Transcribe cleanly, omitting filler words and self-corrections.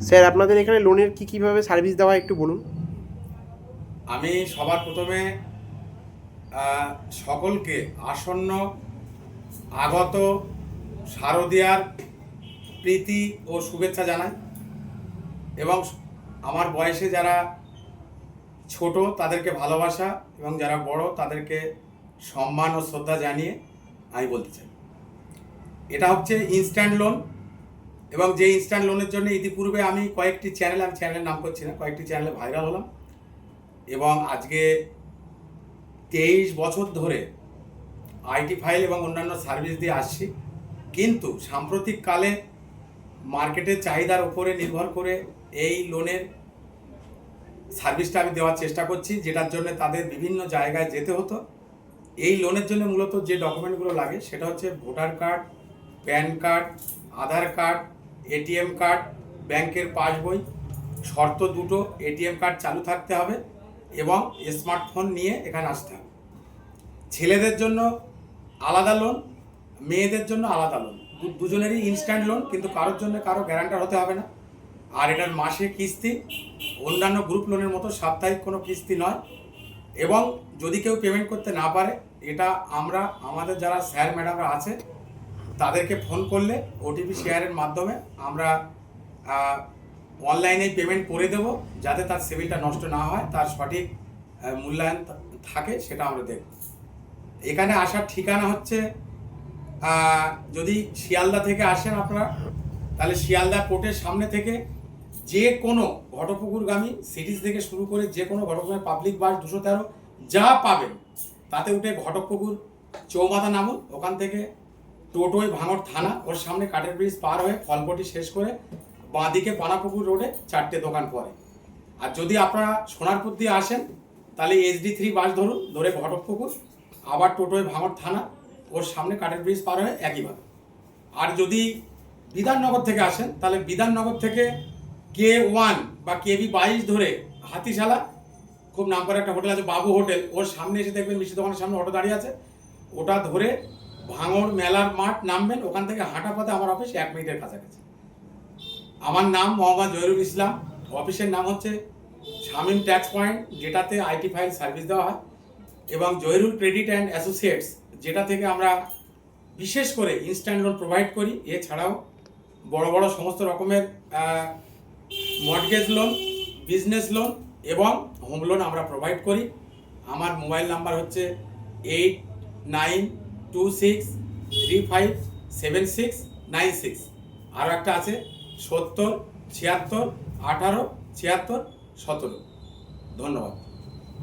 Sir আপনাদের এখানে লোনের কীভাবে সার্ভিস দেওয়া হয় একটু বলুন। আমি সবার প্রথমে সকলকে আসন্ন আগত শারদীয়ার প্রীতি ও শুভেচ্ছা জানাই এবং আমার বয়সে যারা ছোট তাদেরকে ভালোবাসা এবং যারা বড় তাদেরকে সম্মান ও শ্রদ্ধা জানিয়ে আমি বলতে চাই, এটা হচ্ছে ইনস্ট্যান্ট লোন। এবং যে ইনস্ট্যান্ট লোনের জন্য ইতিপূর্বে আমি চ্যানেলের নাম করছি না, কয়েকটি চ্যানেলে ভাইরাল হলাম এবং আজকে 23 বছর ধরে আইটি ফাইল এবং অন্যান্য সার্ভিস দিয়ে আসছি। কিন্তু সাম্প্রতিককালে মার্কেটের চাহিদার উপরে নির্ভর করে এই লোনের সার্ভিসটা আমি দেওয়ার চেষ্টা করছি, যেটার জন্য তাদের বিভিন্ন জায়গায় যেতে হতো। এই লোনের জন্য মূলত যে ডকুমেন্টগুলো লাগে সেটা হচ্ছে ভোটার কার্ড, প্যান কার্ড, আধার কার্ড, এটিএম কার্ড, ব্যাংকের পাসবই। শর্ত দুটো, এটিএম কার্ড চালু থাকতে হবে এবং স্মার্টফোন নিয়ে এখানে আসতে হবে। ছেলেদের জন্য আলাদা লোন, মেয়েদের জন্য আলাদা লোন, দুজনেরই ইনস্ট্যান্ট লোন, কিন্তু কারোর জন্য কারো গ্যারান্টার হতে হবে না। আর এটার মাসে কিস্তি, অন্যান্য গ্রুপ লোনের মতো সাপ্তাহিক কোনো কিস্তি নয়। এবং যদি কেউ পেমেন্ট করতে না পারে, এটা আমরা আমাদের যারা স্যার ম্যাডামরা আছে তাদেরকে ফোন করলে ওটিপি শেয়ারের মাধ্যমে আমরা অনলাইনে পেমেন্ট করে দেব, যাতে তার সিভিলটা নষ্ট না হয়, তার সঠিক মূল্যায়ন থাকে, সেটা আমরা দেখব। এখানে আসার ঠিকানা হচ্ছে, যদি শিয়ালদা থেকে আসেন আপনারা, তাহলে শিয়ালদা কোর্টের সামনে থেকে যে কোনো ঘটপুকুরগামী সিটিজ থেকে শুরু করে যে কোনো ঘটপুকুর পাবলিক বাস 213 যা পাবেন তাতে উঠে ঘটকপুকুর চৌমাথা নামুন। ওখান থেকে টোটোয় ভাঙড় থানা, ওর সামনে কাঠের ব্রিজ পার হয়ে ফলপটি শেষ করে বাঁদিকে পানাপুকুর রোডে 4টে দোকান পরে। আর যদি আপনারা সোনারপুর দিয়ে আসেন তাহলে SD3 বাস ধরুন, ধরে ঘটকপুকুর, আবার টোটোয় ভাঙড় থানা, ওর সামনে কাঠের ব্রিজ পার হয়ে একইভাবে। আর যদি বিধাননগর থেকে আসেন তাহলে বিধাননগর থেকে K1 বা KB22 ধরে হাতিশালা, খুব নাম করা একটা হোটেল আছে বাবু হোটেল, ওর সামনে এসে দেখবেন মিষ্টি দোকানের সামনে অটো দাঁড়িয়ে আছে, ওটা ধরে ভাঙড় মেলার মাঠ নামবেন। ওখান থেকে হাঁটা পথে আমার অফিস 1 মিনিটের কাছাকাছি। আমার নাম মোহাম্মদ জহিরুল ইসলাম। অফিসের নাম হচ্ছে শামীম ট্যাক্স পয়েন্ট, যেটাতে আইটি ফাইল সার্ভিস দেওয়া হয়, এবং জহিরুল ক্রেডিট অ্যান্ড অ্যাসোসিয়েটস, যেটা থেকে আমরা বিশেষ করে ইনস্ট্যান্ট লোন প্রোভাইড করি। এছাড়াও বড় বড় সমস্ত রকমের মর্টগেজ লোন, বিজনেস লোন এবং হোম লোন আমরা প্রোভাইড করি। আমার মোবাইল নাম্বার হচ্ছে 8926357696। আরও একটা আছে 70 76 18 76 17। ধন্যবাদ।